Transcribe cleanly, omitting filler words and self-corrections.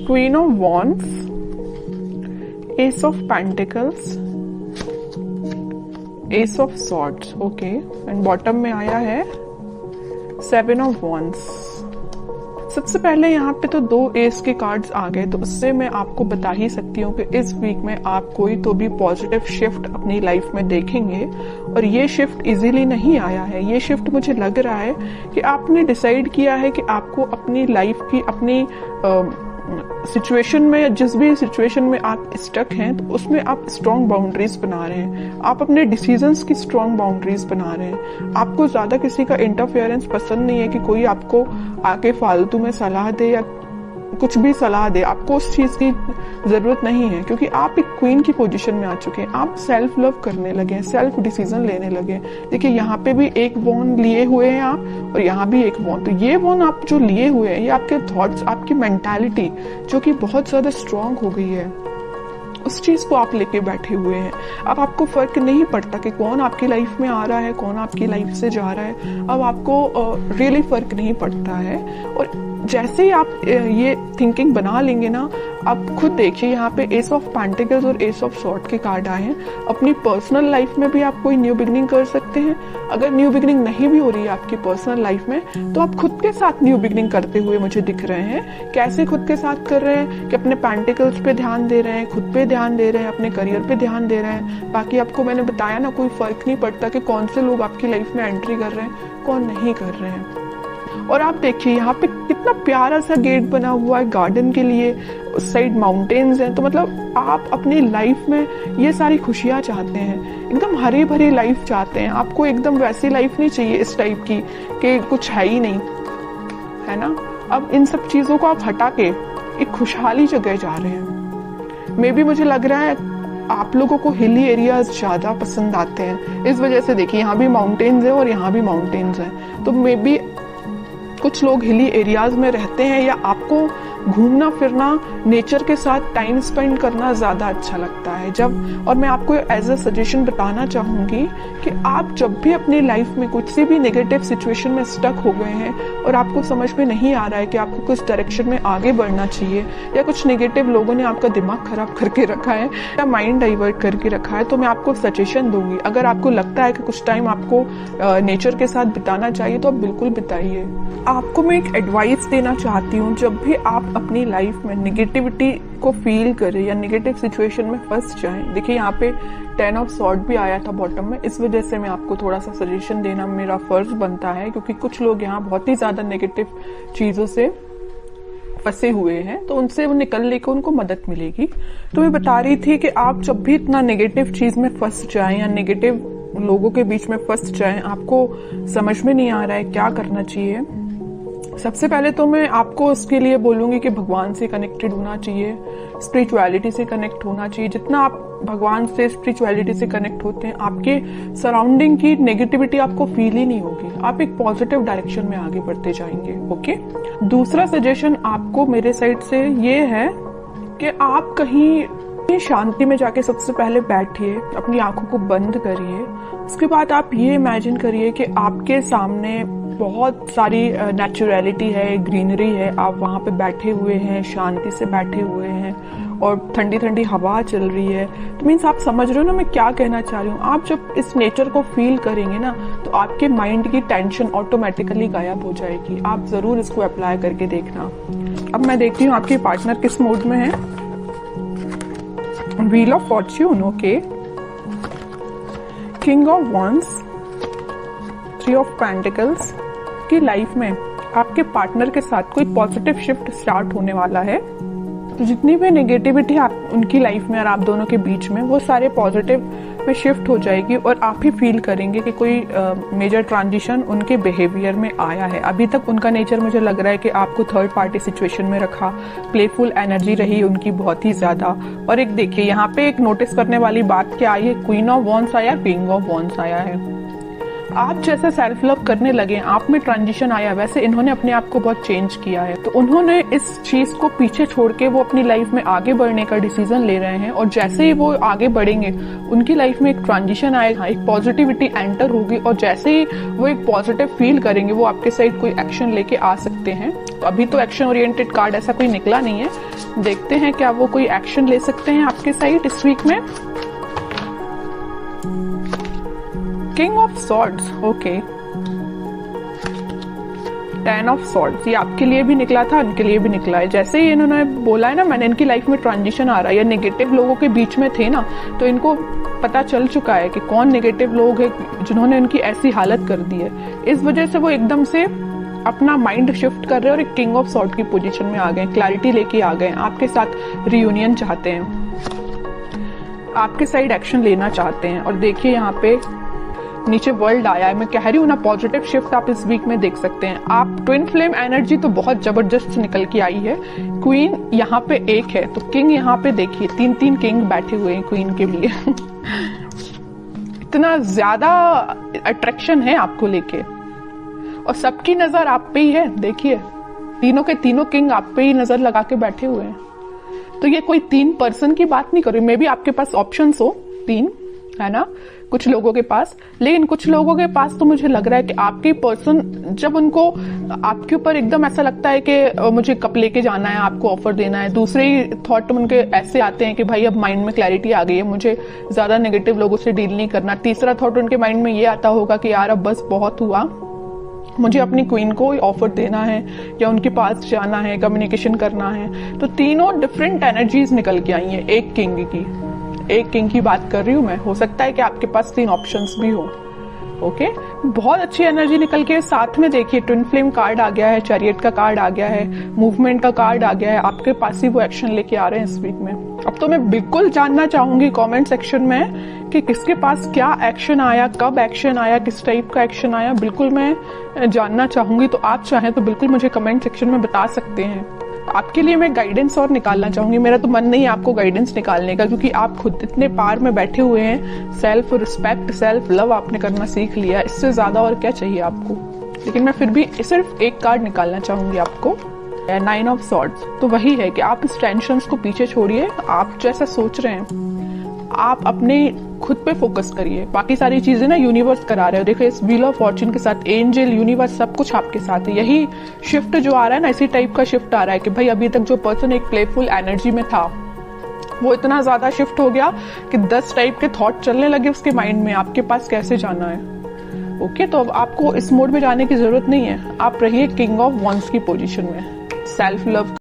Queen of wands, S of pentacles, S of swords, okay, and bottom में आया है 7 of wands. सबसे पहले यहाँ पे तो 2 एस के कार्ड्स आ गए, तो उससे मैं आपको बता ही सकती हूँ कि इस वीक में आप कोई तो भी पॉजिटिव शिफ्ट अपनी लाइफ में देखेंगे। और ये शिफ्ट इजीली नहीं आया है, ये शिफ्ट मुझे लग रहा है कि आपने डिसाइड किया है कि आपको अपनी लाइफ की, अपनी सिचुएशन में, जिस भी सिचुएशन में आप स्टक हैं, तो उसमें आप स्ट्रॉन्ग बाउंड्रीज बना रहे हैं, आप अपने डिसीजंस की स्ट्रॉन्ग बाउंड्रीज बना रहे हैं। आपको ज्यादा किसी का इंटरफेरेंस पसंद नहीं है कि कोई आपको आके फालतू में सलाह दे या कुछ भी सलाह दे, आपको उस चीज की जरूरत नहीं है, क्योंकि आप एक क्वीन की पोजीशन में आ चुके हैं। आप सेल्फ लव करने लगे हैं, सेल्फ डिसीजन लेने लगे हैं। देखिए यहाँ पे भी एक वॉन्ड लिए हुए हैं आप, और यहाँ भी एक वॉन्ड। तो ये वॉन्ड आप जो लिए हुए हैं, ये आपके थॉट्स, आपकी मेंटालिटी जो कि बहुत ज्यादा स्ट्रांग हो गई है, उस चीज को आप लेके बैठे हुए हैं। अब आपको फर्क नहीं पड़ता कि कौन आपकी लाइफ में आ रहा है, कौन आपकी लाइफ से जा रहा है। अब आपको रियली फर्क नहीं पड़ता है। और जैसे ही आप ये थिंकिंग बना लेंगे ना, आप खुद देखिए यहाँ पे एस ऑफ पेंटिकल्स और एस ऑफ सॉर्ड के कार्ड आए हैं। अपनी पर्सनल लाइफ में भी आप कोई न्यू बिगनिंग कर सकते हैं। अगर न्यू बिगनिंग नहीं भी हो रही है आपकी पर्सनल लाइफ में, तो आप खुद के साथ न्यू बिगनिंग करते हुए मुझे दिख रहे हैं। कैसे खुद के साथ कर रहे हैं कि अपने पेंटिकल्स पे ध्यान दे रहे हैं, खुद पे ध्यान दे रहे हैं, अपने करियर पे ध्यान दे रहे हैं। बाकी आपको मैंने बताया ना, कोई फर्क नहीं पड़ता कि कौन से लोग आपकी लाइफ में एंट्री कर रहे हैं, कौन नहीं कर रहे हैं। और आप देखिए यहाँ पे कितना प्यारा सा गेट बना हुआ है गार्डन के लिए, उस साइड माउंटेन्स हैं। तो मतलब आप अपनी लाइफ में ये सारी खुशियाँ चाहते हैं, एकदम हरी भरी लाइफ चाहते हैं। आपको एकदम वैसी लाइफ नहीं चाहिए इस टाइप की कि कुछ है ही नहीं, है ना। अब इन सब चीजों को आप हटा के एक खुशहाली जगह जा रहे हैं। मे बी मुझे लग रहा है आप लोगों को हिली एरियाज ज्यादा पसंद आते हैं, इस वजह से देखिए यहाँ भी माउंटेन्स है और यहाँ भी माउंटेन्स है। तो मे बी कुछ लोग हिली एरियाज में रहते हैं, या आपको घूमना फिरना, नेचर के साथ टाइम स्पेंड करना ज्यादा अच्छा लगता है। जब, और मैं आपको एज अ सजेशन बताना चाहूंगी कि आप जब भी अपनी लाइफ में कुछ से भी नेगेटिव सिचुएशन में स्टक हो गए हैं और आपको समझ में नहीं आ रहा है कि आपको कुछ डायरेक्शन में आगे बढ़ना चाहिए, या कुछ नेगेटिव लोगों ने आपका दिमाग खराब करके रखा है या माइंड डाइवर्ट करके रखा है, तो मैं आपको सजेशन दूंगी। अगर आपको लगता है कि कुछ टाइम आपको नेचर के साथ बिताना चाहिए, तो आप बिल्कुल बिताइए। आपको मैं एक एडवाइस देना चाहती हूँ, जब भी आप अपनी लाइफ में नेगेटिविटी को फील करें या नेगेटिव सिचुएशन में फंस जाएं, देखिए यहाँ पे 10 ऑफ सॉर्ड भी आया था बॉटम में, इस वजह से मैं आपको थोड़ा सा सजेशन देना मेरा फर्ज बनता है, क्योंकि कुछ लोग यहाँ बहुत ही ज्यादा नेगेटिव चीजों से फंसे हुए हैं, तो उनसे वो निकलने को उनको मदद मिलेगी। तो मैं बता रही थी कि आप जब भी इतना नेगेटिव चीज में फंस जाएं या नेगेटिव लोगों के बीच में फंस जाएं, आपको समझ में नहीं आ रहा है क्या करना चाहिए, सबसे पहले तो मैं आपको उसके लिए बोलूंगी कि भगवान से कनेक्टेड होना चाहिए, स्पिरिचुअलिटी से कनेक्ट होना चाहिए। जितना आप भगवान से, स्पिरिचुअलिटी से कनेक्ट होते हैं, आपके सराउंडिंग की नेगेटिविटी आपको फील ही नहीं होगी, आप एक पॉजिटिव डायरेक्शन में आगे बढ़ते जाएंगे। ओके, दूसरा सजेशन आपको मेरे साइड से ये है कि आप कहीं शांति में जाके सबसे पहले बैठिए, अपनी आंखों को बंद करिए। उसके बाद आप ये इमेजिन करिए कि आपके सामने बहुत सारी नेचुरलिटी है, ग्रीनरी है, आप वहाँ पे बैठे हुए हैं, शांति से बैठे हुए हैं, और ठंडी ठंडी हवा चल रही है। तो मीन्स आप समझ रहे हो ना मैं क्या कहना चाह रही हूँ। आप जब इस नेचर को फील करेंगे ना, तो आपके माइंड की टेंशन ऑटोमेटिकली गायब हो जाएगी। आप जरूर इसको अप्लाई करके देखना। अब मैं देखती हूँ आपके पार्टनर किस मूड में है। Wheel of Fortune, okay, king of wands, 3 of pentacles. की लाइफ में आपके पार्टनर के साथ कोई पॉजिटिव शिफ्ट स्टार्ट होने वाला है। तो जितनी भी नेगेटिविटी आप उनकी लाइफ में और आप दोनों के बीच में, वो सारे पॉजिटिव में शिफ्ट हो जाएगी, और आप ही फील करेंगे कि कोई मेजर ट्रांजिशन उनके बिहेवियर में आया है। अभी तक उनका नेचर मुझे लग रहा है कि आपको थर्ड पार्टी सिचुएशन में रखा, प्लेफुल एनर्जी रही उनकी बहुत ही ज्यादा। और एक देखिए यहाँ पे एक नोटिस करने वाली बात क्या आई है, क्वीन ऑफ वॉन्ड्स आया, किंग ऑफ वॉन्ड्स आया है। आप जैसा सेल्फ लव करने लगे, आप में ट्रांजिशन आया, वैसे इन्होंने अपने आप को बहुत चेंज किया है। तो उन्होंने इस चीज को पीछे छोड़ के वो अपनी लाइफ में आगे बढ़ने का डिसीजन ले रहे हैं, और जैसे ही वो आगे बढ़ेंगे उनकी लाइफ में एक ट्रांजिशन आएगा, एक पॉजिटिविटी एंटर होगी, और जैसे ही वो एक पॉजिटिव फील करेंगे वो आपके साइड कोई एक्शन लेके आ सकते हैं। तो अभी तो एक्शन ओरिएंटेड कार्ड ऐसा कोई निकला नहीं है, देखते हैं क्या वो कोई एक्शन ले सकते हैं आपके साइड इस वीक में। King of swords, okay, 10 of swords, ये आपके लिए भी निकला था, इनके लिए भी निकला है। जैसे ही इन्होंने बोला है ना, मैंने इनकी लाइफ में ट्रांजिशन आ रहा है, या नेगेटिव लोगों के बीच में थे ना, तो इनको पता चल चुका है कि कौन नेगेटिव लोग हैं जिन्होंने इनकी ऐसी हालत कर दी है। इस वजह से वो एकदम से अपना माइंड शिफ्ट कर रहे हैं और एक किंग ऑफ सॉर्ड की पोजीशन में आ गए, क्लैरिटी लेके आ गए, आपके साथ रियूनियन चाहते हैं, आपके साइड एक्शन लेना चाहते हैं। और देखिए यहाँ पे नीचे वर्ल्ड आया है, मैं कह रही हूँ ना, पॉजिटिव शिफ्ट आप इस वीक में देख सकते हैं। आप ट्विन फ्लेम एनर्जी तो बहुत जबरदस्त निकल के आई है। क्वीन यहाँ पे एक है, तो किंग यहाँ पे देखिए 3-3 किंग बैठे हुए हैं क्वीन के लिए इतना ज्यादा अट्रैक्शन है आपको लेके, और सबकी नजर आप पे ही है। देखिए तीनों के तीनों किंग आप पे ही नजर लगा के बैठे हुए हैं। तो ये कोई 3 पर्सन की बात नहीं कर रही, मे भी आपके पास ऑप्शंस हो 3, है ना, कुछ लोगों के पास, लेकिन कुछ लोगों के पास तो मुझे लग रहा है कि आपके पर्सन जब उनको आपके ऊपर एकदम ऐसा लगता है कि मुझे कप लेके जाना है, आपको ऑफर देना है, दूसरे ही थॉट उनके ऐसे आते हैं कि भाई अब माइंड में क्लैरिटी आ गई है, मुझे ज्यादा नेगेटिव लोगों से डील नहीं करना। तीसरा थॉट उनके माइंड में ये आता होगा कि यार अब बस बहुत हुआ, मुझे अपनी क्वीन को ऑफर देना है या उनके पास जाना है, कम्युनिकेशन करना है। तो तीनों डिफरेंट एनर्जीज निकल के आई हैं एक किंग की बात कर रही हूं मैं। हो सकता है कि आपके पास 3 ऑप्शंस भी हो। ओके, बहुत अच्छी एनर्जी निकल के साथ में देखिए ट्विन फ्लेम कार्ड आ गया है, चैरियट का कार्ड आ गया है, मूवमेंट का कार्ड आ गया है, आपके पास ही वो एक्शन लेके आ रहे हैं इस वीक में। अब तो मैं बिल्कुल जानना चाहूंगी कमेंट सेक्शन में कि किसके पास क्या एक्शन आया, कब एक्शन आया, किस टाइप का एक्शन आया, बिल्कुल मैं जानना चाहूंगी। तो आप चाहें तो बिल्कुल मुझे कमेंट सेक्शन में बता सकते हैं। आपके लिए मैं गाइडेंस और निकालना चाहूंगी, मेरा तो मन नहीं है आपको गाइडेंस निकालने का, क्योंकि आप खुद इतने पार में बैठे हुए हैं। सेल्फ रिस्पेक्ट, सेल्फ लव आपने करना सीख लिया, इससे ज्यादा और क्या चाहिए आपको। लेकिन मैं फिर भी सिर्फ एक कार्ड निकालना चाहूंगी आपको, 9 ऑफ सॉर्ड्स। तो वही है कि आप इस टेंशन को पीछे छोड़िए, आप जैसा सोच रहे हैं आप अपने खुद पे फोकस करिए, बाकी सारी चीजें ना यूनिवर्स करा रहे हो। देखो इस व्हील ऑफ फॉर्च्यून के साथ एंजल, यूनिवर्स सब कुछ आपके साथ है। यही शिफ्ट जो आ रहा है ना, इसी टाइप का शिफ्ट आ रहा है कि भाई अभी तक जो पर्सन एक प्लेफुल एनर्जी में था वो इतना ज्यादा शिफ्ट हो गया कि 10 टाइप के थॉट चलने लगे उसके माइंड में, आपके पास कैसे जाना है। ओके, तो अब आपको इस मोड में जाने की जरूरत नहीं है, आप रहिए किंग ऑफ वंस की पोजीशन में, सेल्फ लव